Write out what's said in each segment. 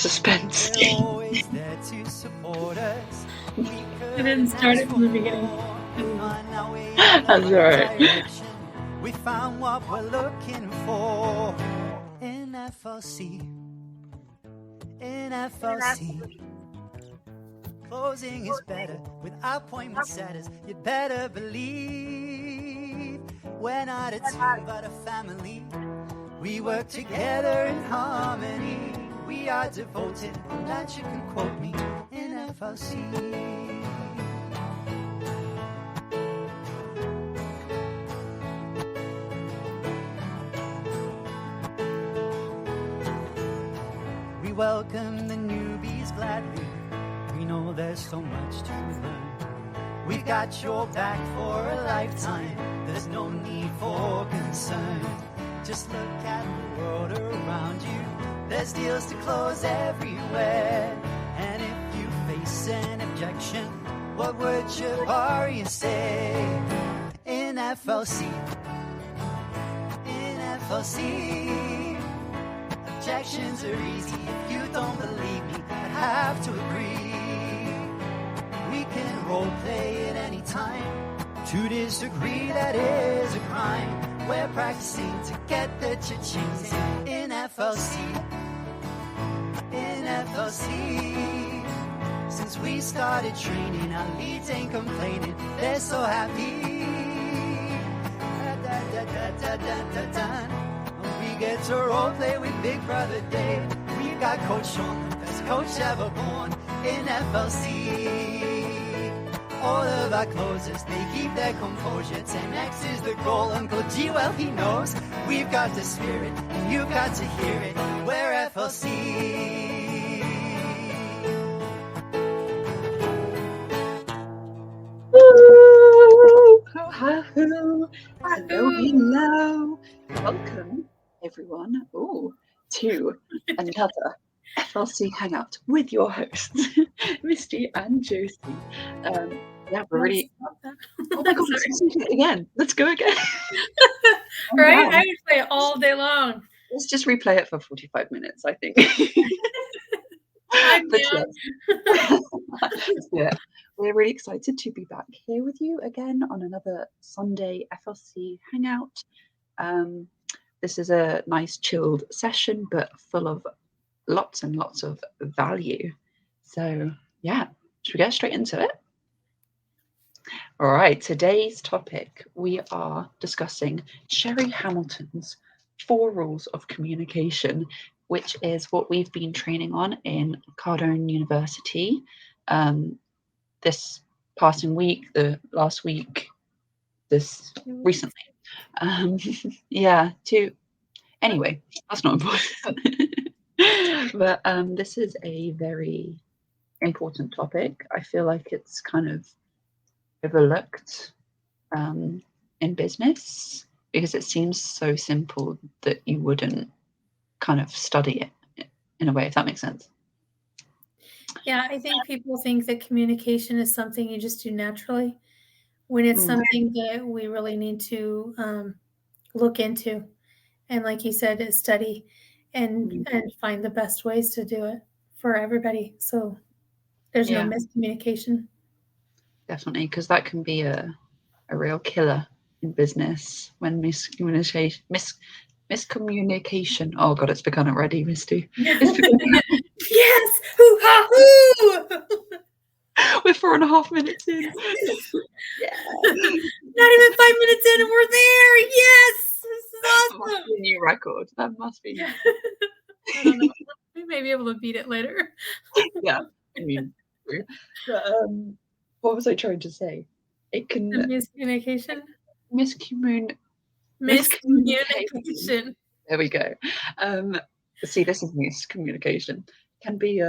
suspense. always there to support us. I didn't start it from the beginning. That's all right. We found what we're looking for in FLC. In FLC. Closing is better with appointment setters. You'd better believe we're not a team but a family. We work together in harmony. We are devoted, and that you can quote me in FLC. We welcome the newbies gladly. We know there's so much to learn. We've got your back for a lifetime. There's no need for concern. Just look at the world around you. There's deals to close everywhere. And if you face an objection, what would your barrier say? In FLC. In FLC. Objections are easy. If you don't believe me, I have to agree. We can role play at any time. To disagree, that is a crime. We're practicing to get the cha-chings in FLC. In FLC. Since we started training, our leads ain't complaining. They're so happy. We get to role play with Big Brother Dave. We've got Coach Sean, the best coach ever born in FLC. All of our closers, they keep their composure. 10X is the goal, Uncle G, well, he knows. We've got the spirit, and you've got to hear it. We're FLC. Hello. Hello. Welcome, everyone, to another FLC Hangout with your hosts, Misty and Josie. Yeah, we're really. Oh my god, let's do it again. Let's go again. Right? I would play it all day long. Let's just replay it for 45 minutes, I think. Yeah, we're really excited to be back here with you again on another Sunday FLC Hangout. This is a nice chilled session, but full of lots and lots of value. So yeah, should we get straight into it? All right, today's topic, we are discussing Sherry Hamilton's 4 rules of communication, which is what we've been training on in Cardone University this passing week, the last week, this recently. Anyway, that's not important. But this is a very important topic. I feel like it's kind of overlooked in business because it seems so simple that you wouldn't kind of study it in a way, if that makes sense. Yeah, I think people think that communication is something you just do naturally when it's something that we really need to look into. And like you said, study and find the best ways to do it for everybody. So there's no miscommunication. Definitely, because that can be a real killer in business when miscommunication. Oh God, it's begun already, Misty. Yes! Hoo-ha! Hoo! We're 4.5 minutes in. Yeah. Not even 5 minutes in and we're there! Yes! This is awesome! That must be a new record. That must be. I don't know. We may be able to beat it later. Yeah, I mean, but, what was I trying to say? It can... Miscommunication? Miscommunication. There we go. See, this is miscommunication. Can be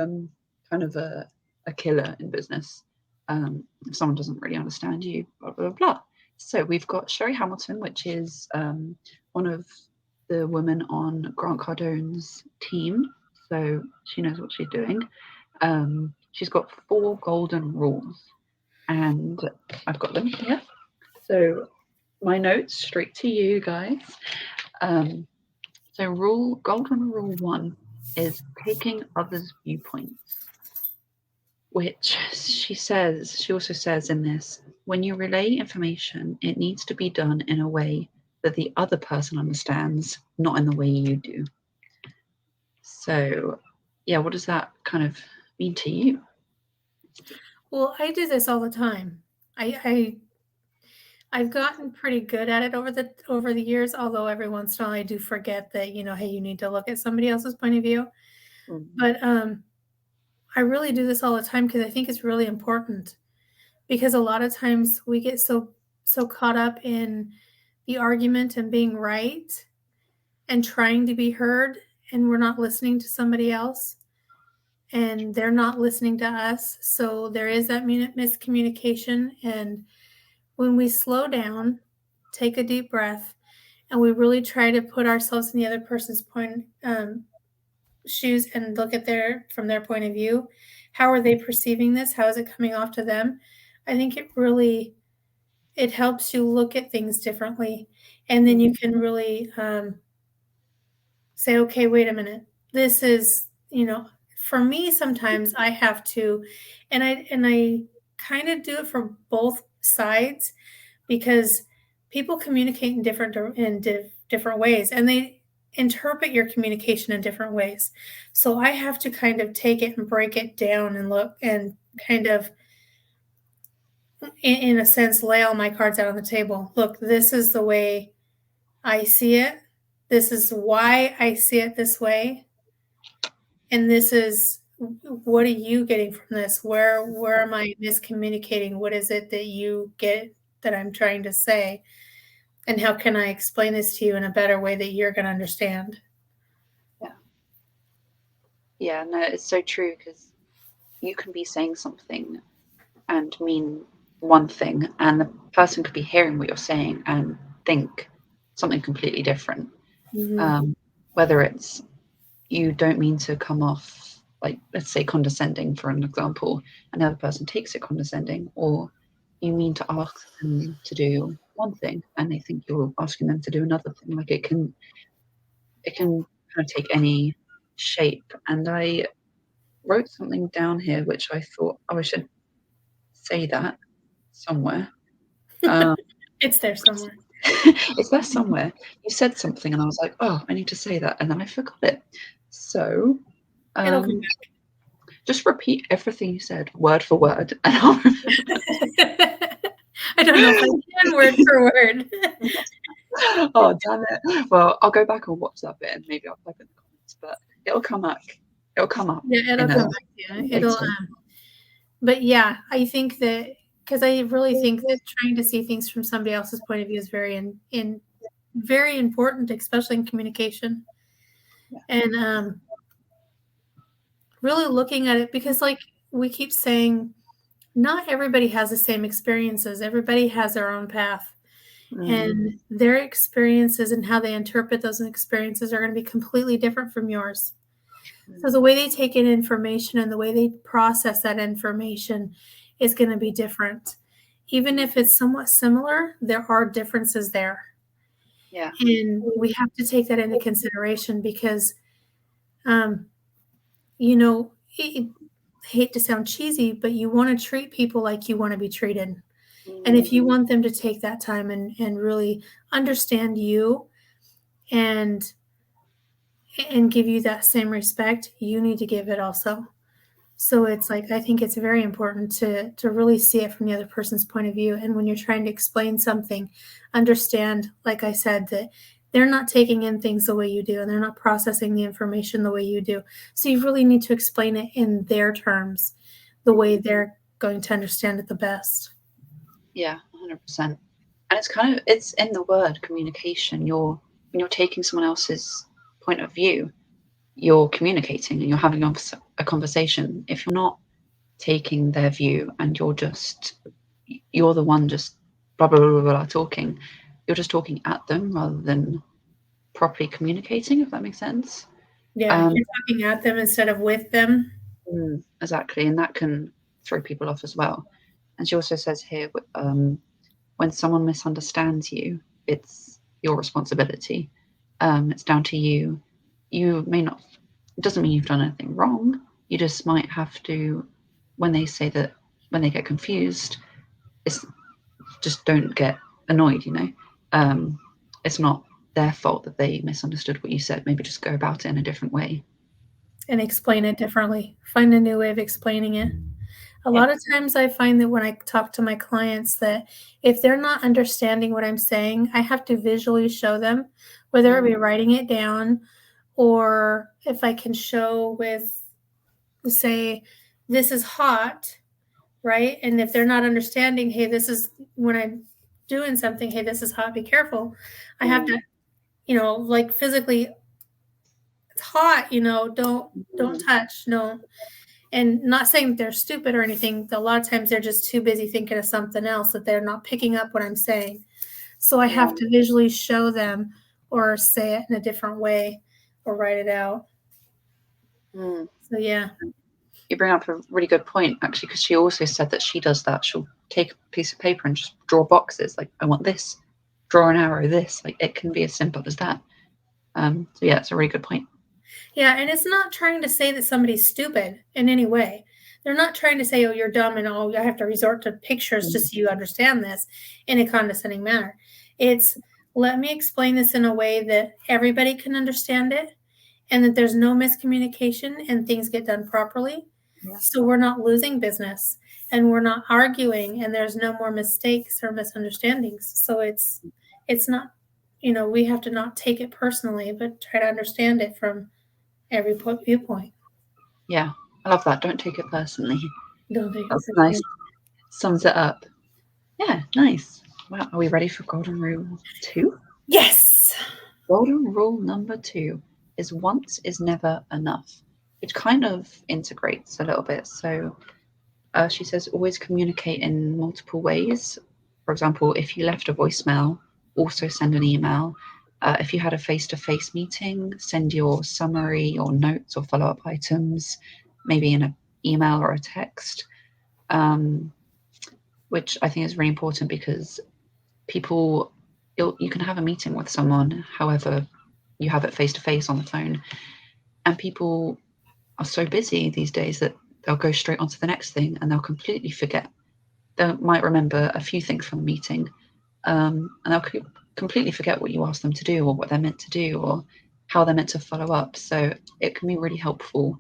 kind of a killer in business. If someone doesn't really understand you, blah, blah, blah. So we've got Sherry Hamilton, which is one of the women on Grant Cardone's team. So she knows what she's doing. She's got 4 golden rules. And I've got them here. So my notes straight to you guys. So golden rule 1 is taking others' viewpoints, which she also says in this, when you relay information, it needs to be done in a way that the other person understands, not in the way you do. So, yeah, what does that kind of mean to you? Well, I do this all the time. I've gotten pretty good at it over the years, although every once in a while I do forget that, hey, you need to look at somebody else's point of view. But I really do this all the time because I think it's really important. Because a lot of times we get so caught up in the argument and being right and trying to be heard, and we're not listening to somebody else, and they're not listening to us. So there is that miscommunication. And when we slow down, take a deep breath, and we really try to put ourselves in the other person's shoes and look at from their point of view, how are they perceiving this? How is it coming off to them? I think it helps you look at things differently, and then you can really say, okay, wait a minute, this is, for me, sometimes I have to, and I kind of do it for both sides, because people communicate in different ways, and they interpret your communication in different ways. So I have to kind of take it and break it down and look and kind of, in a sense, lay all my cards out on the table. Look, this is the way I see it. This is why I see it this way. And this is, what are you getting from this? Where am I miscommunicating? What is it that you get that I'm trying to say? And how can I explain this to you in a better way that you're going to understand? Yeah, no, it's so true, because you can be saying something and mean one thing, and the person could be hearing what you're saying and think something completely different. Mm-hmm. Whether it's you don't mean to come off, like, let's say, condescending, for an example, and the other person takes it condescending, or you mean to ask them to do one thing and they think you're asking them to do another thing. Like, it can kind of take any shape. And I wrote something down here which I thought, oh, I should say that somewhere. It's there somewhere. It's there somewhere. You said something, and I was like, oh, I need to say that, and then I forgot it. So It'll come just repeat everything you said, word for word, and I'll back. I don't know if I can word for word. oh, damn it. Well, I'll go back and watch that bit, and maybe I'll type in the comments, but it'll come up. It'll come up. Yeah, it'll come back. Yeah, it'll. But yeah, I think that, because I really think that trying to see things from somebody else's point of view is very important, especially in communication. Yeah. And really looking at it, because like we keep saying, not everybody has the same experiences. Everybody has their own path. And their experiences and how they interpret those experiences are going to be completely different from yours. So the way they take in information and the way they process that information is going to be different. Even if it's somewhat similar, there are differences there. Yeah. And we have to take that into consideration, because, I hate to sound cheesy, but you want to treat people like you want to be treated. And if you want them to take that time and really understand you and give you that same respect, you need to give it also. So it's like, I think it's very important to really see it from the other person's point of view. And when you're trying to explain something, understand, like I said, that they're not taking in things the way you do, and they're not processing the information the way you do. So you really need to explain it in their terms, the way they're going to understand it the best. Yeah, 100%. And it's in the word communication. When you're taking someone else's point of view, you're communicating and you're having a conversation. If you're not taking their view and you're the one just blah blah blah blah talking, you're just talking at them rather than properly communicating, if that makes sense. Yeah, you're talking at them instead of with them. Exactly, and that can throw people off as well. And she also says here, when someone misunderstands you, it's your responsibility. It's down to you. You may not it doesn't mean you've done anything wrong. You just might have to, when they say that, when they get confused, it's just don't get annoyed, you know. It's not their fault that they misunderstood what you said. Maybe just go about it in a different way. And explain it differently. Find a new way of explaining it. A Yeah. lot of times I find that when I talk to my clients that if they're not understanding what I'm saying, I have to visually show them, whether it be writing it down or if I can show with, say, this is hot, right? And if they're not understanding, hey, this is when I'm doing something, hey, this is hot, be careful. I have to, like physically, it's hot, don't touch, no. And not saying that they're stupid or anything. A lot of times they're just too busy thinking of something else that they're not picking up what I'm saying. So I have to visually show them or say it in a different way or write it out. So yeah. You bring up a really good point, actually, because she also said that she does that. She'll take a piece of paper and just draw boxes. Like, I want this, draw an arrow, this. Like, it can be as simple as that. So yeah, it's a really good point. Yeah, and it's not trying to say that somebody's stupid in any way. They're not trying to say, oh, you're dumb and I have to resort to pictures just so you understand this in a condescending manner. It's let me explain this in a way that everybody can understand it and that there's no miscommunication and things get done properly. Yeah. So we're not losing business and we're not arguing and there's no more mistakes or misunderstandings. So it's not, we have to not take it personally, but try to understand it from every viewpoint. Yeah, I love that. Don't take it personally. Don't take That's it nice. Sums it up. Yeah, nice. Wow, are we ready for golden rule 2? Yes. Golden rule number 2 is once is never enough, which kind of integrates a little bit. So she says always communicate in multiple ways. For example, if you left a voicemail, also send an email. If you had a face-to-face meeting, send your summary or notes or follow-up items, maybe in an email or a text, which I think is really important because people, you can have a meeting with someone, however you have it face-to-face on the phone, and people are so busy these days that they'll go straight on to the next thing and they'll completely forget. They might remember a few things from the meeting, and they'll completely forget what you asked them to do or what they're meant to do or how they're meant to follow up. So it can be really helpful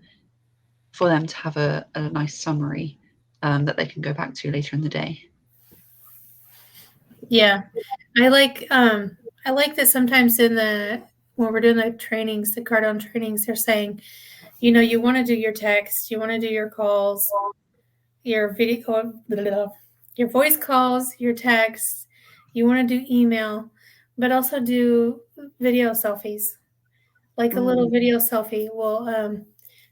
for them to have a nice summary that they can go back to later in the day. Yeah, I like that sometimes when we're doing the trainings, the Cardone trainings, they're saying, you want to do your text, you want to do your calls, your video, your voice calls, your texts, you want to do email, but also do video selfies, like a little video selfie. Well,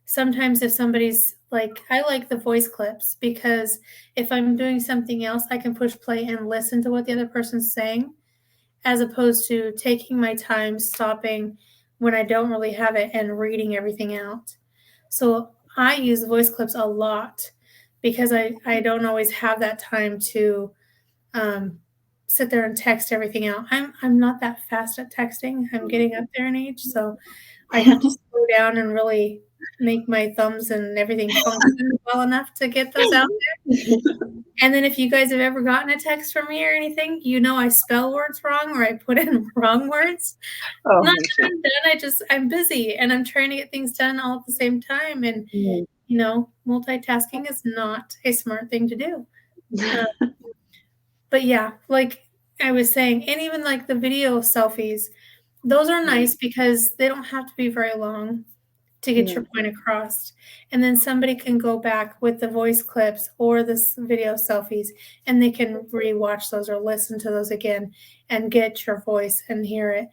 sometimes if somebody's like, I like the voice clips because if I'm doing something else, I can push play and listen to what the other person's saying, as opposed to taking my time, stopping when I don't really have it and reading everything out. So I use voice clips a lot because I don't always have that time to sit there and text everything out. I'm not that fast at texting. I'm getting up there in age, so I have to slow down and really make my thumbs and everything function well enough to get those out there. And then if you guys have ever gotten a text from me or anything, I spell words wrong or I put in wrong words. Not that I'm done. I'm busy and I'm trying to get things done all at the same time. And, multitasking is not a smart thing to do. But yeah, like I was saying, and even like the video selfies, those are nice because they don't have to be very long to get your point across. And then somebody can go back with the voice clips or the video selfies and they can rewatch those or listen to those again and get your voice and hear it.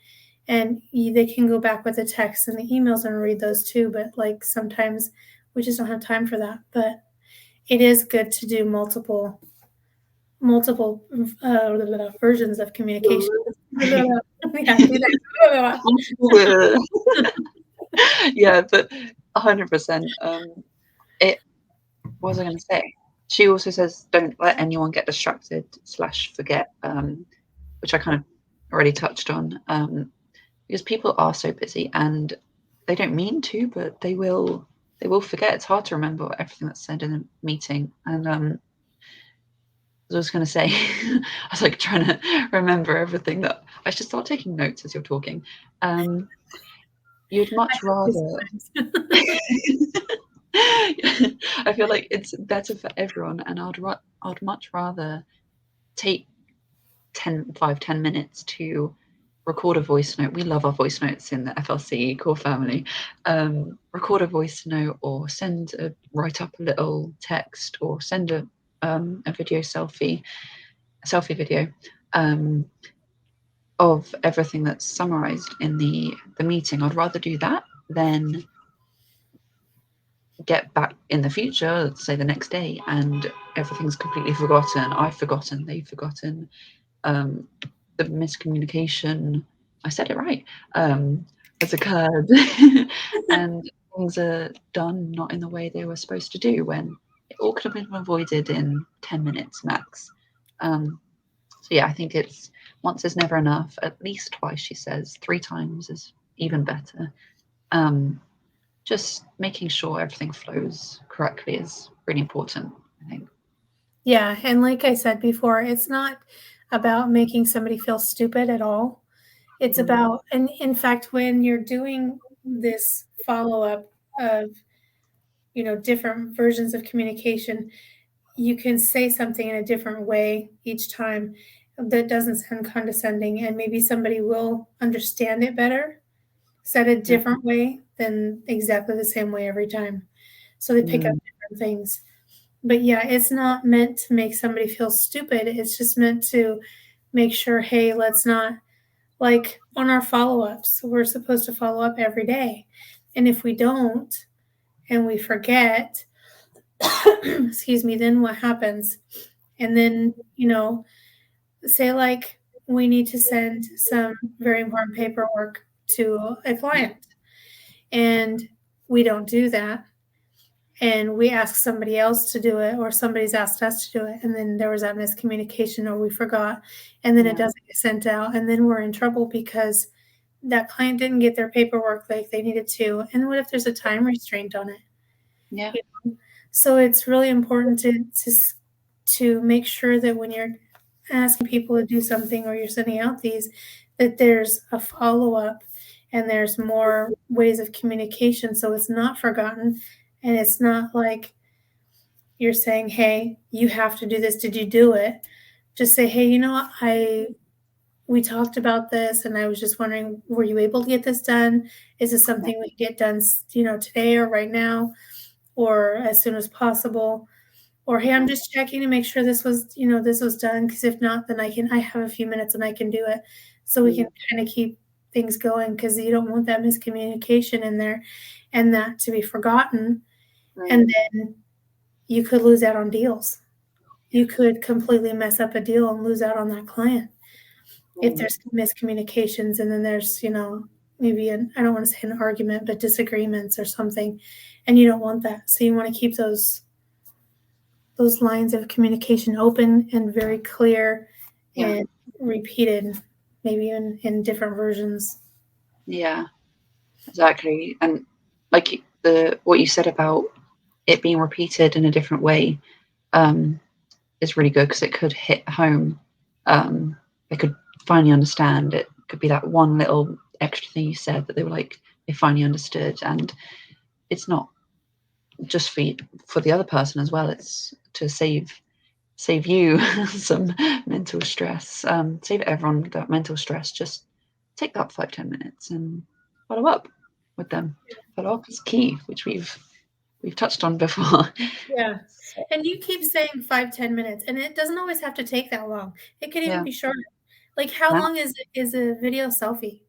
And they can go back with the text and the emails and read those too. But like sometimes we just don't have time for that. But it is good to do multiple versions of communication. Yeah, but 100%. What was I going to say? She also says, don't let anyone get distracted / forget, which I kind of already touched on, because people are so busy and they don't mean to, but they will forget. It's hard to remember everything that's said in a meeting. And I was going to say, I was like trying to remember everything that I should start taking notes as you're talking. You'd much rather. I feel like it's better for everyone, and I'd much rather take 10 minutes to record a voice note. We love our voice notes in the FLC core family. Record a voice note, or write up a little text, or send a video selfie video of everything that's summarized in the meeting. I'd rather do that than get back in the future, let's say the next day, and everything's completely forgotten. I've forgotten, they've forgotten. The miscommunication, I said it right, has occurred, and things are done not in the way they were supposed to do, when it all could have been avoided in 10 minutes max. So yeah, I think it's once is never enough. At least twice, she says. 3 times is even better. Just making sure everything flows correctly is really important, I think. Yeah, and like I said before, it's not about making somebody feel stupid at all. It's about, and in fact, when you're doing this follow-up of, different versions of communication, you can say something in a different way each time that doesn't sound condescending, and maybe somebody will understand it better, said a different way than exactly the same way every time. So they pick up different things. But yeah, it's not meant to make somebody feel stupid. It's just meant to make sure, hey, let's not, like on our follow-ups, we're supposed to follow up every day. And if we don't and we forget, excuse me, then what happens? And then, say like we need to send some very important paperwork to a client and we don't do that, and we ask somebody else to do it, or somebody's asked us to do it, and then there was that miscommunication, or we forgot, and then it doesn't get sent out, and then we're in trouble because that client didn't get their paperwork like they needed to. And what if there's a time restraint on it? Yeah. So it's really important to make sure that when you're asking people to do something, or you're sending out these, that there's a follow-up and there's more ways of communication, so it's not forgotten. And it's not like you're saying, hey, you have to do this. Did you do it? Just say, hey, we talked about this, and I was just wondering, were you able to get this done? Is this something we get done, today or right now, or as soon as possible? Or, hey, I'm just checking to make sure this was done, because if not, then I have a few minutes and I can do it. So we can kind of keep things going, because you don't want that miscommunication in there and that to be forgotten. And then you could lose out on deals. You could completely mess up a deal and lose out on that client if there's miscommunications, and then there's, maybe I don't want to say an argument, but disagreements or something, and you don't want that. So you want to keep those lines of communication open and very clear and repeated, maybe in different versions. Yeah, exactly. And like what you said about it being repeated in a different way is really good, because it could hit home. They could finally understand. It could be that one little extra thing you said that they finally understood, and it's not just for the other person as well. It's to save you some mental stress. Save everyone that mental stress. Just take that 5-10 minutes and follow up with them. Follow up is key, which we've touched on before. Yeah. And you keep saying 5-10 minutes, and it doesn't always have to take that long. It could even be shorter. Like, how long is a video selfie?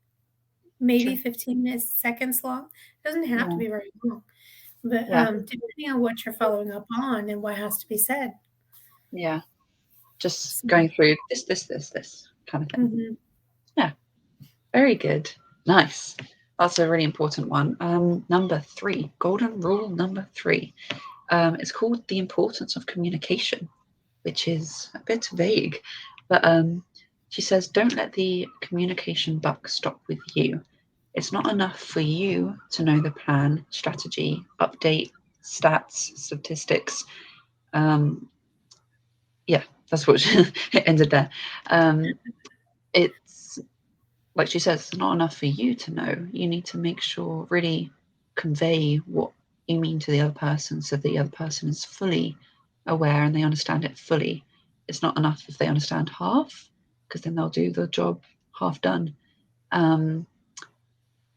Maybe 15 seconds long. It doesn't have to be very long. But depending on what you're following up on and what has to be said. Yeah. Just going through this kind of thing. Mm-hmm. Yeah. Very good. Nice. That's a really important one. Number 3, golden rule number 3. It's called the importance of communication, which is a bit vague, but she says, don't let the communication buck stop with you. It's not enough for you to know the plan, strategy, update, stats, statistics. Um, yeah, that's what it ended there. It's like she says, it's not enough for you to know. You need to make sure, really convey what you mean to the other person so the other person is fully aware and they understand it fully. It's not enough if they understand half, because then they'll do the job half done. Um,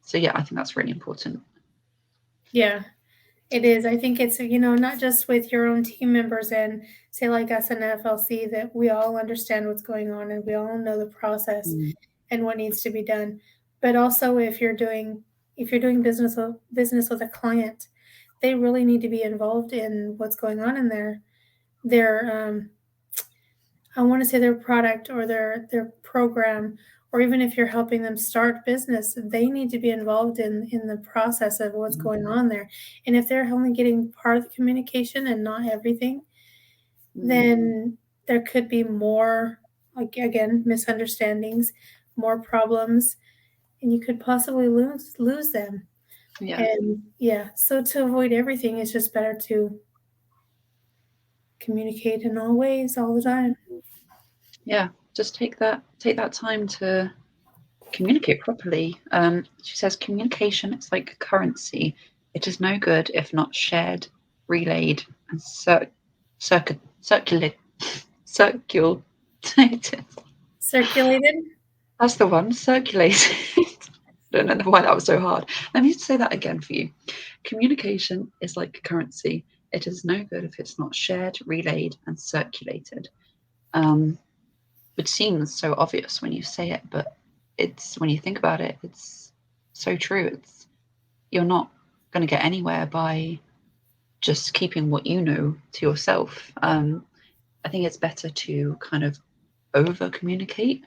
so, yeah, I think that's really important. Yeah, it is. I think it's, not just with your own team members and say like us in FLC that we all understand what's going on and we all know the process Mm. and what needs to be done. But also if you're doing business with a client, they really need to be involved in what's going on in their I want to say their product or their program, or even if you're helping them start business, they need to be involved in the process of what's going on there. And if they're only getting part of the communication and not everything, then there could be more, like again, misunderstandings, more problems, and you could possibly lose them. Yeah. And yeah, so to avoid everything, it's just better to communicate in all ways all the time. Yeah. Just take that time to communicate properly. She says communication is like currency. It is no good if not shared, relayed, and circulated. Circulated. Circulated. That's the one. Circulated. I don't know why that was so hard. Let me say that again for you. Communication is like currency. It is no good if it's not shared, relayed, and circulated. Um, which seems so obvious when you say it, but it's when you think about it, it's so true. It's you're not going to get anywhere by just keeping what you know to yourself. I think it's better to kind of over communicate,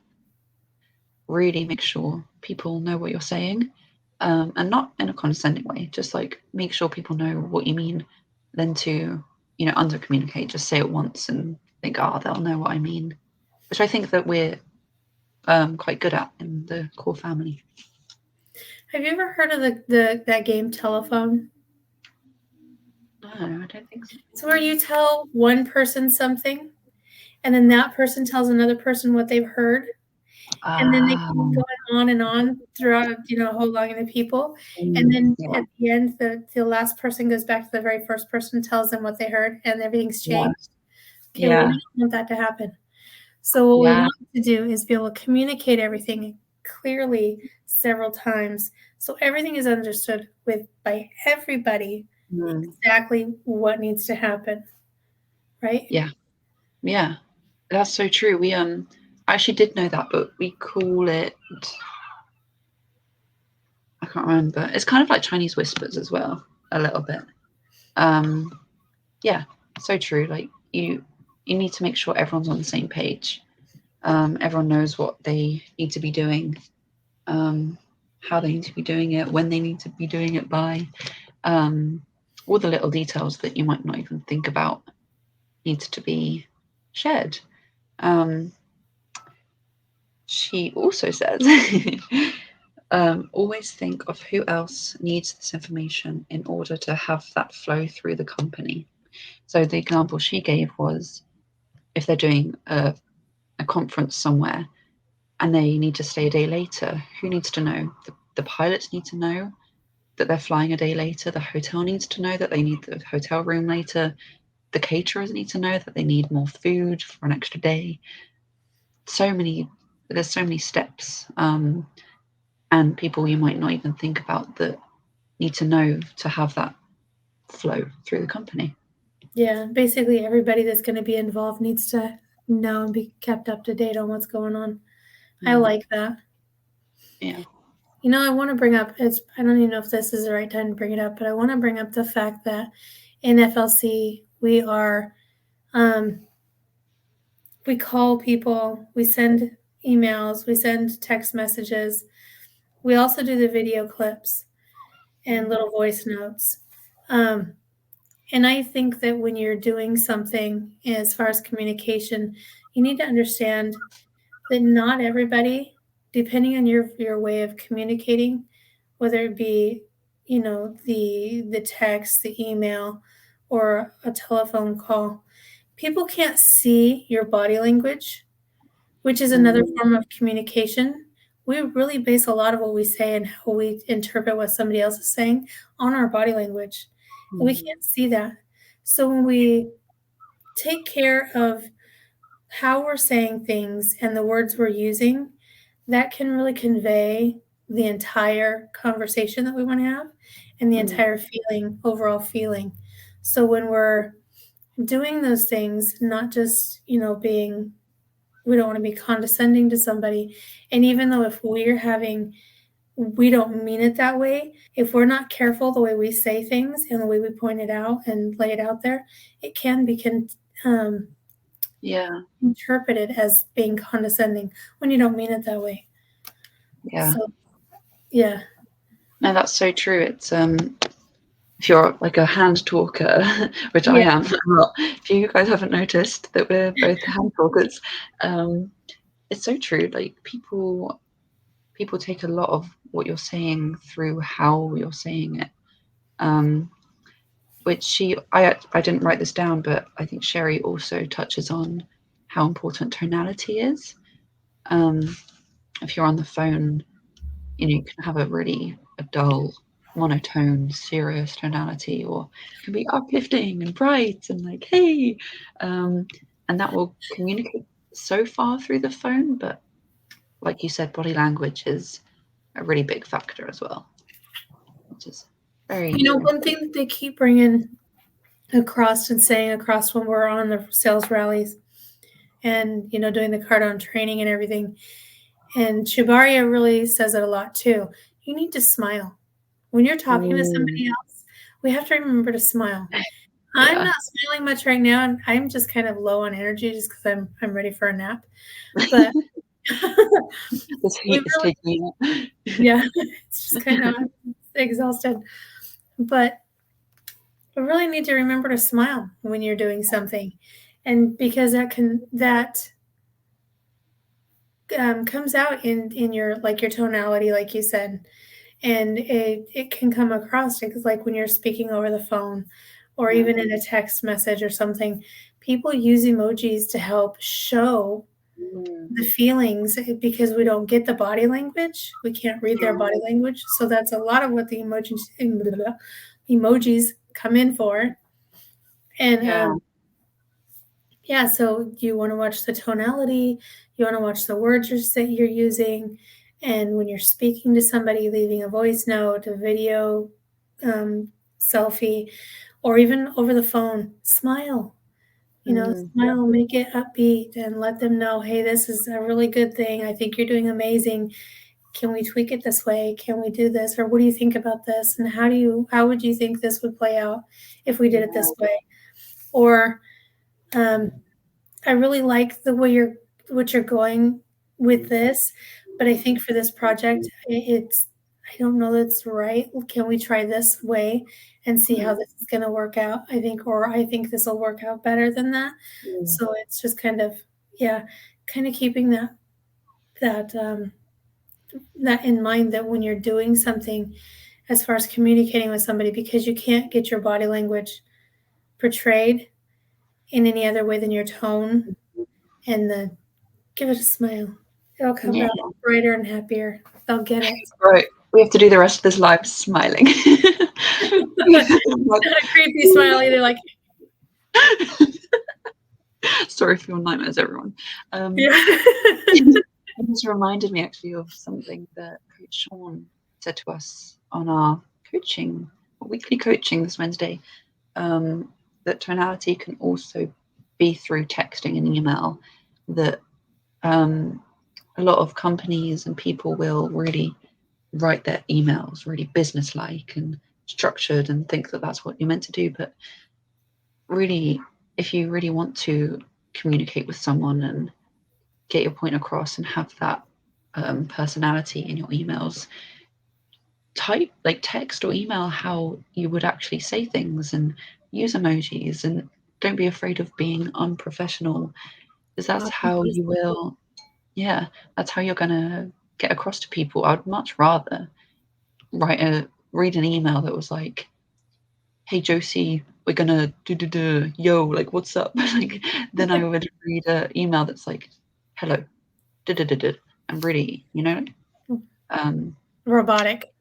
really make sure people know what you're saying, and not in a condescending way. Just like make sure people know what you mean, than to under communicate. Just say it once and think, oh, they'll know what I mean. Which I think that we're quite good at in the core family. Have you ever heard of the that game Telephone? No, I don't think so. It's where you tell one person something, and then that person tells another person what they've heard, and then they Ah, keep going on and on throughout, a whole line of people, and then yeah, at the end, the last person goes back to the very first person, tells them what they heard, and everything's yeah, changed. Okay, well, we yeah, don't want that to happen. So what we yeah. want to do is be able to communicate everything clearly several times, so everything is understood by everybody Mm, exactly what needs to happen, right? yeah, yeah. That's so true. We I actually did know that, but we call it. I can't remember. It's kind of like Chinese whispers as well, a little bit. Um, yeah, so true. Like you need to make sure everyone's on the same page. Everyone knows what they need to be doing, um, how they need to be doing it, when they need to be doing it by. Um, all the little details that you might not even think about needs to be shared. Um, she also says, always think of who else needs this information in order to have that flow through the company. So the example she gave was if they're doing a conference somewhere and they need to stay a day later, who needs to know? The pilots need to know that they're flying a day later. The hotel needs to know that they need the hotel room later. The caterers need to know that they need more food for an extra day. So many, there's so many steps, and people you might not even think about that need to know to have that flow through the company. Yeah, basically everybody that's going to be involved needs to know and be kept up to date on what's going on. I Mm, like that. yeah. I want to bring up, I don't even know if this is the right time to bring it up, but I want to bring up the fact that in FLC um, we call people, we send emails, we send text messages. We also do the video clips and little voice notes. Um, And I think that when you're doing something as far as communication, you need to understand that not everybody, depending on your way of communicating, whether it be, the text, the email, or a telephone call. People can't see your body language, which is another Mm, form of communication. We really base a lot of what we say and how we interpret what somebody else is saying on our body language. And we mm, can't see that. So when we take care of how we're saying things and the words we're using, that can really convey the entire conversation that we want to have and the mm, entire feeling, overall feeling. So when we're doing those things, not just, being, we don't want to be condescending to somebody. And even though if we don't mean it that way, if we're not careful the way we say things and the way we point it out and lay it out there, it can be um, yeah, interpreted as being condescending when you don't mean it that way. yeah. So, yeah. No, that's so true. It's if you're like a hand talker, which I Yeah. am, well, if you guys haven't noticed that we're both hand talkers, um, it's so true. Like people take a lot of what you're saying through how you're saying it. Um, which I didn't write this down, but I think Sherry also touches on how important tonality is. Um, if you're on the phone, you can have a dull, monotone, serious tonality, or it can be uplifting and bright and like, hey, um, and that will communicate so far through the phone. But like you said, body language is a really big factor as well, which is very One thing that they keep bringing across and saying across when we're on the sales rallies and, doing the cardone training and everything. And Shibaria really says it a lot too. You need to smile. When you're talking to important. somebody else, we have to remember to smile. I'm Yeah, not smiling much right now, and I'm just kind of low on energy just because I'm ready for a nap. But this we heat is really, taking me. yeah, it's just kind of exhausted. But we really need to remember to smile when you're doing something, and because that comes out in your your tonality, like you said, and it can come across because like when you're speaking over the phone or Yeah. even in a text message or something, people use emojis to help show Mm, the feelings because we don't get the body language, we can't read their body language, so that's a lot of what the emojis come in for. And yeah. yeah, so you want to watch the tonality, you want to watch the words that you're using, and when you're speaking to somebody, leaving a voice note, a video, um, selfie, or even over the phone, smile. Mm, Smile, make it upbeat, and let them know, hey, this is a really good thing. I think you're doing amazing. Can we tweak it this way? Can we do this? Or what do you think about this? And how would you think this would play out if we did it this way? Or um, I really like the way what you're going with this, but I think for this project, I don't know that's right. Can we try this way and see how mm, this is going to work out? I think this will work out better than that. mm, So it's just kind of, yeah, kind of keeping that that in mind that when you're doing something as far as communicating with somebody, because you can't get your body language portrayed in any other way than your tone and the give it a smile. It'll come yeah. out brighter and happier. They'll get it. Right. We have to do the rest of this live smiling. Not a creepy smile either, like Sorry for your nightmares, everyone. yeah. This reminded me actually of something that Coach Sean said to us on our weekly coaching this Wednesday. That tonality can also be through texting and email. That a lot of companies and people will really write their emails really businesslike and structured and think that that's what you're meant to do. But really, if you really want to communicate with someone and get your point across and have that personality in your emails, type like text or email how you would actually say things and use emojis and don't be afraid of being unprofessional because that's how you will, yeah, that's how you're going to get across to people. I'd much rather read an email that was like, "Hey Josie, we're gonna do yo, like what's up?" Like then I would read an email that's like, "Hello, do. I'm really, Robotic.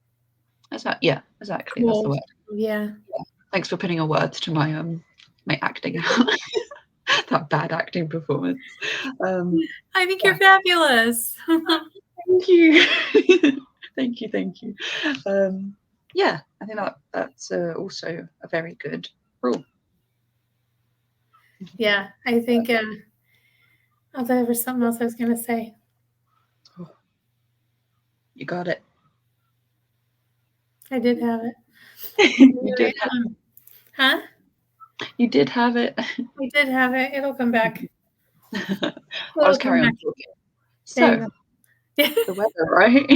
yeah, exactly. That's the Cold. word. Yeah. Thanks for putting a word to my acting out. That bad acting performance. I think you're fabulous. Thank you. Thank you. Yeah, I think that's also a very good rule. Yeah, I think. Oh, there was something else I was going to say. Oh, you got it. I did have it. You did. Huh? You did have it. I did have it. It'll come back. I'll It'll just carry come on back. talking. There you So, go. the weather, right?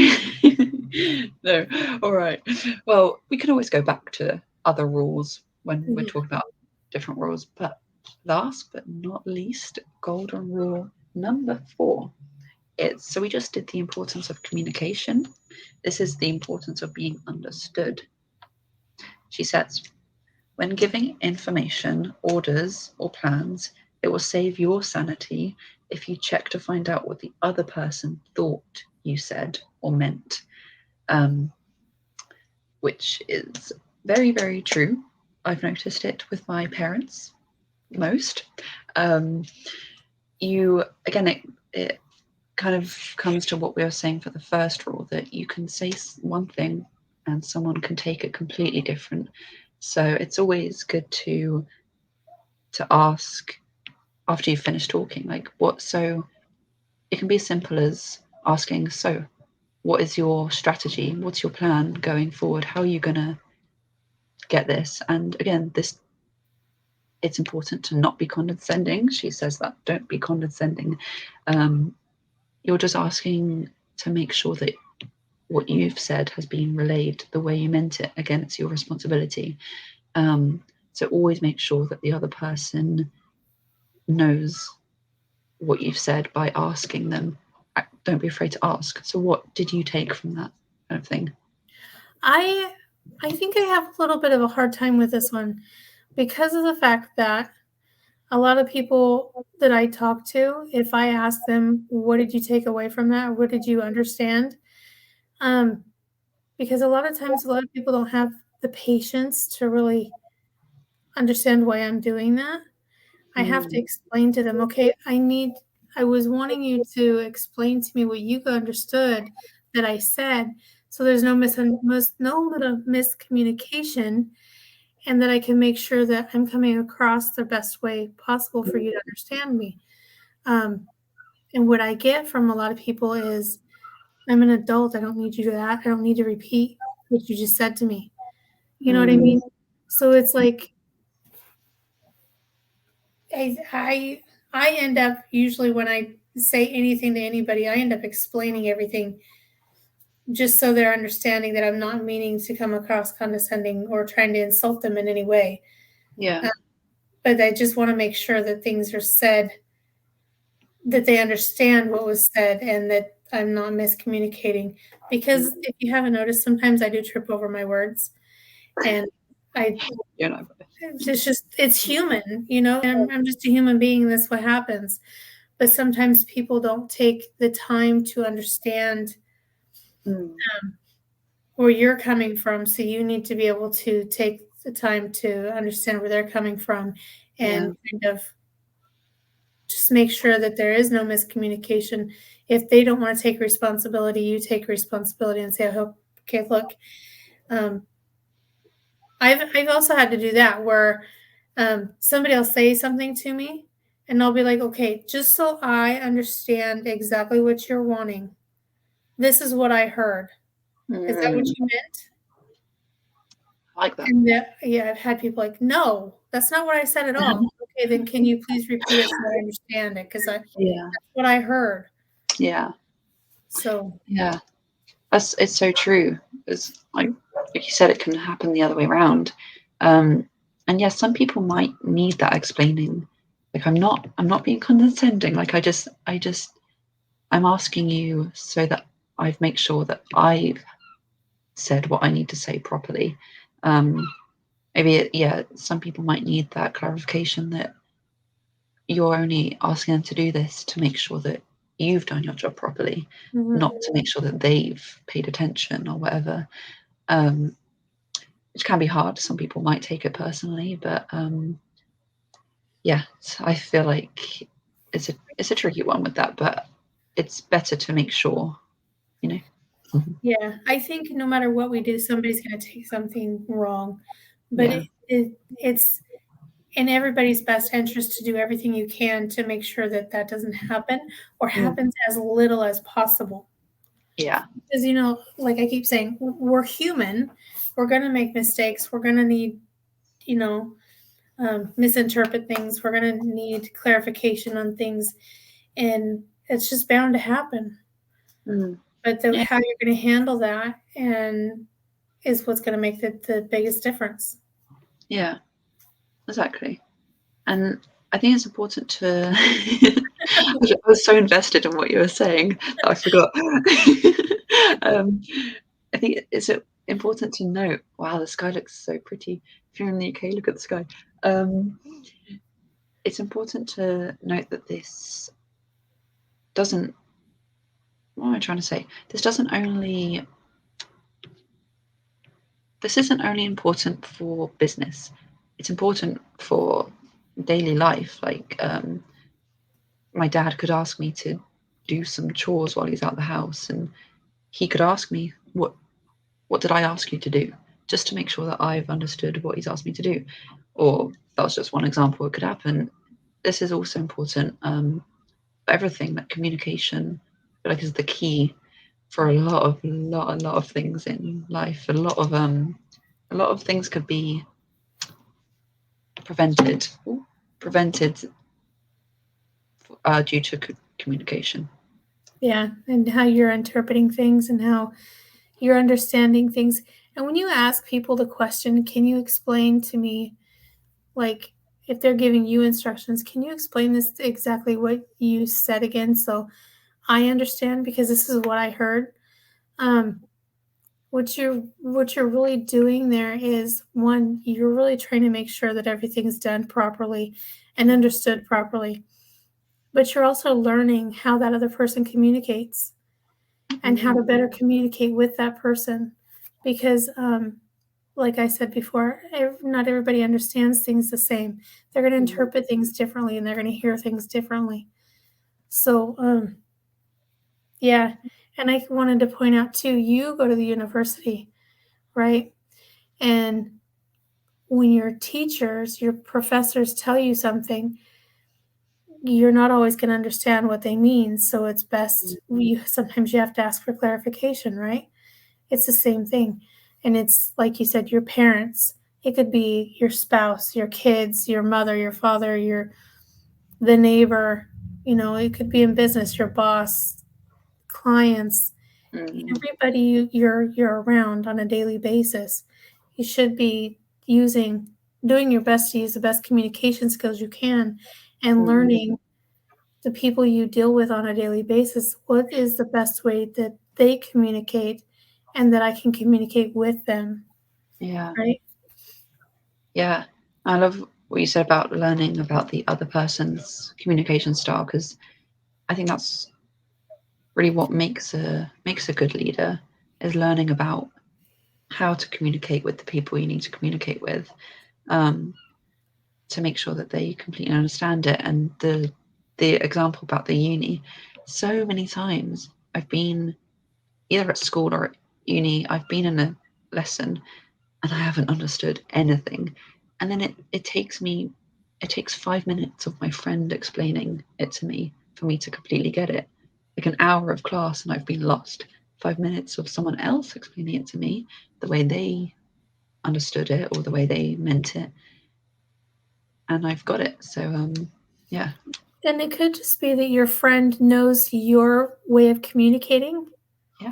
No, all right. Well, we can always go back to other rules when we're Yeah. talking about different rules. But last but not least, golden rule number 4. So we just did the importance of communication. This is the importance of being understood. She says, when giving information, orders, or plans, it will save your sanity if you check to find out what the other person thought you said or meant, which is very, very true. I've noticed it with my parents most. It kind of comes to what we were saying for the first rule, that you can say one thing and someone can take it completely different. So it's always good to ask after you've finished talking, like what. So it can be as simple as asking, so what is your strategy? What's your plan going forward? How are you gonna get this? And again, it's important to not be condescending. She says that, don't be condescending. You're just asking to make sure that what you've said has been relayed the way you meant it. Again, it's your responsibility. So always make sure that the other person knows what you've said by asking them. Don't be afraid to ask. So what did you take from that kind of thing? I think I have a little bit of a hard time with this one because of the fact that a lot of people that I talk to, if I ask them, what did you take away from that? Or what did you understand? Because a lot of times, a lot of people don't have the patience to really understand why I'm doing that. I have to explain to them, okay, I was wanting you to explain to me what you understood that I said, so there's no miscommunication, and that I can make sure that I'm coming across the best way possible for you to understand me. And what I get from a lot of people is, I'm an adult. I don't need you to that. I don't need to repeat what you just said to me. You know what I mean? So it's like I end up usually when I say anything to anybody, I end up explaining everything just so they're understanding that I'm not meaning to come across condescending or trying to insult them in any way. Yeah. But I just want to make sure that things are said, that they understand what was said, and that I'm not miscommunicating. Because if you haven't noticed, sometimes I do trip over my words, and it's human, I'm just a human being, and that's what happens. But sometimes people don't take the time to understand where you're coming from. So you need to be able to take the time to understand where they're coming from and kind of just make sure that there is no miscommunication. If they don't want to take responsibility, you take responsibility and say, okay, look, I've also had to do that where somebody will say something to me and I'll be like, okay, just so I understand exactly what you're wanting, this is what I heard. Is that what you meant? I like that. And I've had people like, no, that's not what I said at all. Okay, then can you please repeat it so I understand it? Because that's what I heard. Yeah. So yeah, it's so true. It's like you said, it can happen the other way around. And yes, some people might need that explaining. Like I'm not being condescending. Like I'm asking you so that I've make sure that I've said what I need to say properly. Maybe some people might need that clarification that you're only asking them to do this to make sure that you've done your job properly, not to make sure that they've paid attention or whatever. Which can be hard. Some people might take it personally, but I feel like it's a tricky one with that, but it's better to make sure, you know. Yeah, I think no matter what we do, somebody's going to take something wrong, but Yeah. it's in everybody's best interest to do everything you can to make sure that that doesn't happen or happens as little as possible. Yeah. Because, you know, like I keep saying, we're human. We're going to make mistakes. We're going to need, you know, misinterpret things. We're going to need clarification on things. And it's just bound to happen. But Yeah. how you're going to handle that and is what's going to make the biggest difference. Yeah, exactly. And I think it's important to. I was so invested in what you were saying that I forgot. I think it's important to note. Wow, the sky looks so pretty. If you're in the UK, look at the sky. It's important to note that this doesn't. What am I trying to say? This isn't only important for business. It's important for daily life. Like my dad could ask me to do some chores while he's out the house, and he could ask me, what did I ask you to do? Just to make sure that I've understood what he's asked me to do. Or that was just one example. It could happen. This is also important. Everything, that communication, I feel like, is the key for a lot of things in life. A lot of things could be prevented due to communication. Yeah, and how you're interpreting things and how you're understanding things. And when you ask people the question, can you explain to me, like, if they're giving you instructions, can you explain this exactly what you said again so I understand, because this is what I heard. What you're really doing there is, one, you're really trying to make sure that everything's done properly and understood properly. But you're also learning how that other person communicates and how to better communicate with that person. Because, like I said before, not everybody understands things the same. They're going to interpret things differently and they're going to hear things differently. So, yeah. And I wanted to point out too, you go to the university, right? And when your teachers, your professors tell you something, you're not always going to understand what they mean. So it's best, sometimes you have to ask for clarification, right? It's the same thing. And it's like you said, your parents, it could be your spouse, your kids, your mother, your father, the neighbor, you know, it could be in business, your boss, clients, everybody you're around on a daily basis. You should be doing your best to use the best communication skills you can and learning the people you deal with on a daily basis. What is the best way that they communicate and that I can communicate with them? Yeah. Right? Yeah. I love what you said about learning about the other person's communication style, because I think that's really what makes a good leader, is learning about how to communicate with the people you need to communicate with, to make sure that they completely understand it. And the example about the uni, so many times I've been either at school or at uni, I've been in a lesson and I haven't understood anything. And then it takes 5 minutes of my friend explaining it to me for me to completely get it. Like an hour of class and I've been lost. 5 minutes of someone else explaining it to me the way they understood it or the way they meant it, and I've got it. So yeah. And it could just be that your friend knows your way of communicating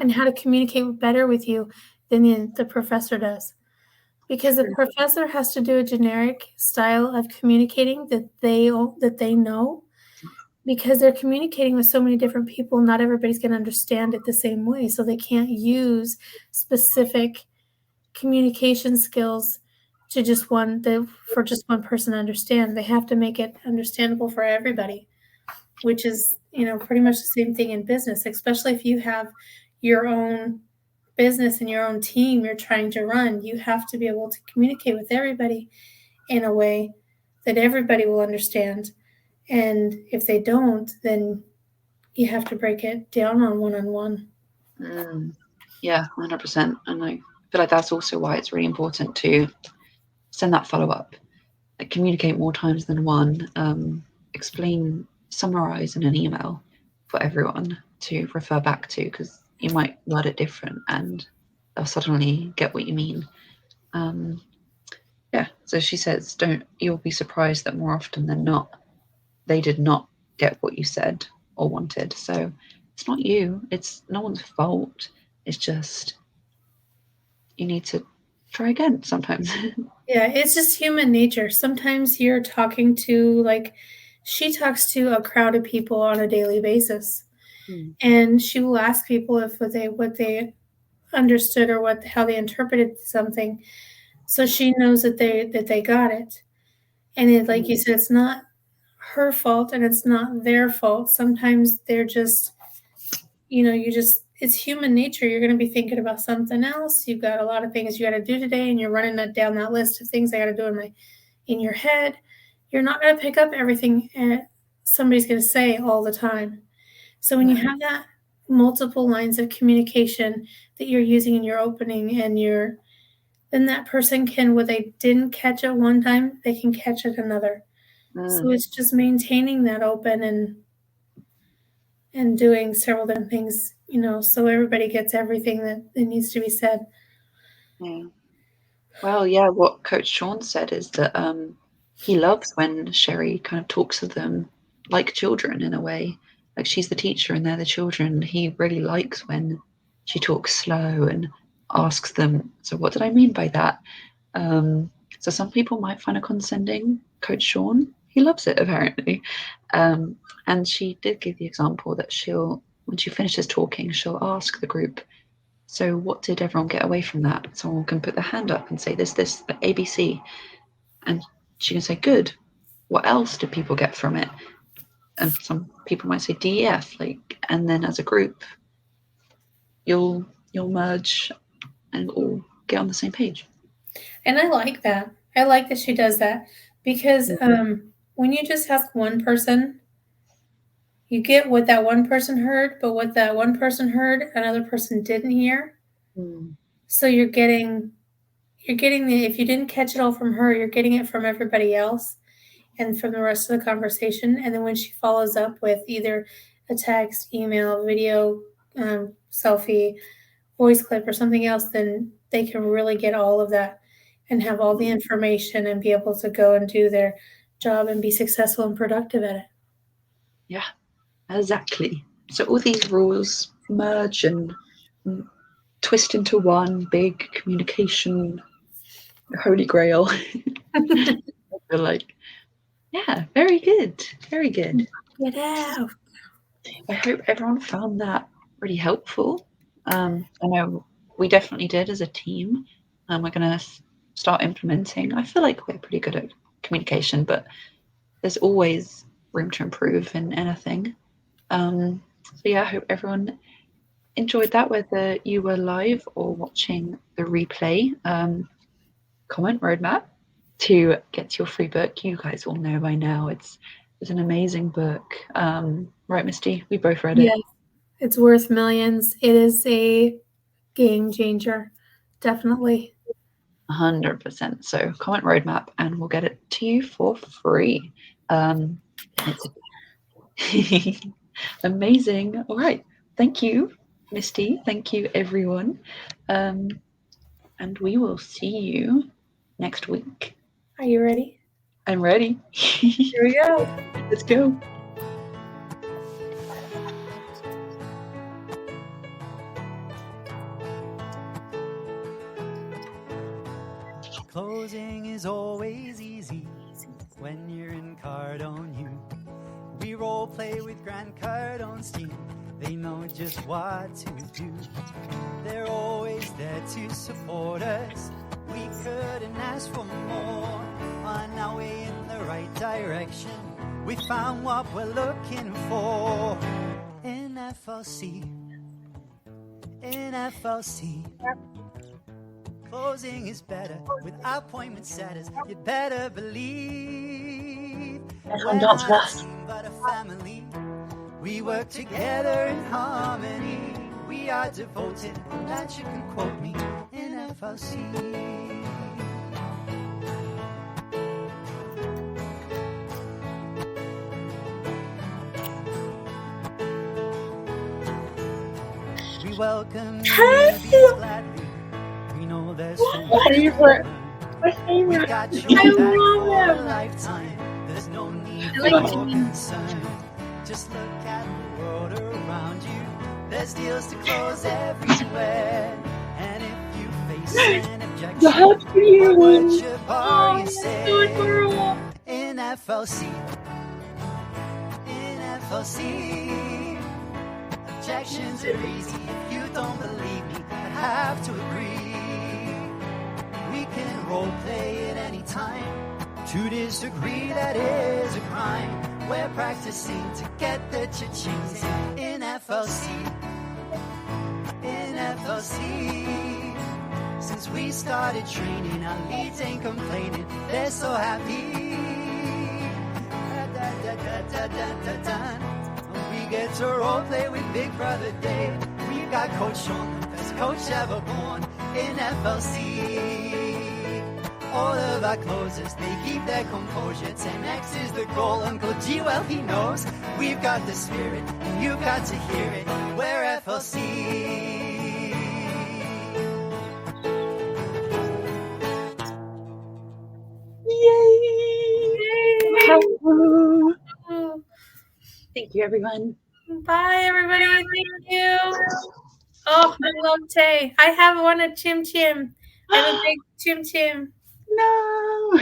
and how to communicate better with you than the professor does. Because the professor has to do a generic style of communicating that they know, because they're communicating with so many different people. Not everybody's going to understand it the same way. So they can't use specific communication skills to for just one person to understand. They have to make it understandable for everybody, which is, pretty much the same thing in business, especially if you have your own business and your own team you're trying to run. You have to be able to communicate with everybody in a way that everybody will understand. And if they don't, then you have to break it down on one-on-one. Yeah, 100%. And I feel like that's also why it's really important to send that follow-up, like communicate more times than one, explain, summarize in an email for everyone to refer back to, because you might word it different and they'll suddenly get what you mean. Yeah, so she says, you'll be surprised that more often than not, they did not get what you said or wanted. So it's not you, it's no one's fault. It's just you need to try again sometimes. Yeah, it's just human nature. Sometimes you're talking to, like, she talks to a crowd of people on a daily basis, and she will ask people if what they understood or how they interpreted something, so she knows that they got it. And like you said, it's not her fault and it's not their fault. Sometimes they're just, it's human nature. You're going to be thinking about something else. You've got a lot of things you got to do today, and you're running down that list of things I got to do in your head. You're not going to pick up everything somebody's going to say all the time. So when you have that multiple lines of communication that you're using in your opening and then that person can, what they didn't catch it one time, they can catch it another. So it's just maintaining that open and doing several different things, so everybody gets everything that needs to be said. Yeah. Well, yeah, what Coach Sean said is that he loves when Sherry kind of talks to them like children in a way. Like she's the teacher and they're the children. He really likes when she talks slow and asks them, so what did I mean by that? So some people might find it condescending. Coach Sean, he loves it apparently. And she did give the example that when she finishes talking, she'll ask the group, so what did everyone get away from that? Someone can put their hand up and say this, ABC. And she can say, good. What else did people get from it? And some people might say DEF, and then as a group, you'll merge and all get on the same page. And I like that. I like that she does that, because when you just ask one person, you get what that one person heard, but what that one person heard, another person didn't hear. So you're getting if you didn't catch it all from her, you're getting it from everybody else and from the rest of the conversation. And then when she follows up with either a text, email, video, selfie, voice clip, or something else, then they can really get all of that and have all the information and be able to go and do their job and be successful and productive at it. Yeah, exactly. So all these rules merge and twist into one big communication holy grail. I feel like, yeah, very good. Very good. Get out. I hope everyone found that really helpful. I know we definitely did as a team. We're going to start implementing. I feel like we're pretty good at communication, but there's always room to improve in anything. So yeah, I hope everyone enjoyed that, whether you were live or watching the replay. Comment roadmap to get your free book. You guys all know by now it's an amazing book. Right, Misty? We both read it. Yes, it's worth millions. It is a game changer, definitely. 100%. So comment roadmap and we'll get it to you for free. It's amazing. All right. Thank you, Misty. Thank you, everyone. And we will see you next week. Are you ready? I'm ready. Here we go. Let's go. Closing is always easy when you're in Cardone. We roll play with Grant Cardone's team. They know just what to do. They're always there to support us. We couldn't ask for more. On our way in the right direction, we found what we're looking for. In FLC, in FLC. Closing is better with appointment setters. You'd better believe we're not a team but a family. We work together in harmony. We are devoted, that you can quote me, in FLC. We welcome you gladly. We know there's so much to learn. We got your back for a lifetime. There's no need for concern. Just look at the world around you. There's deals to close everywhere. And if you face an objection, what would your bar you say? In FLC, in FLC, objections are easy. If you don't believe me, I have to agree. We can role play at any time. To disagree, that is a crime. We're practicing to get the cha-chings in FLC. In FLC. Since we started training, our leads ain't complaining. They're so happy. We get to role play with Big Brother Dave. We've got Coach Sean, the best coach ever born in FLC. All of our closers, they keep their composure. 10X is the goal, Uncle G, well, he knows. We've got the spirit, and you've got to hear it. We're FLC. Yay! Thank you, everyone. Bye, everybody. Thank you. Oh, I love Tay. I have one of Chim Chim. I have a big Chim Chim. No.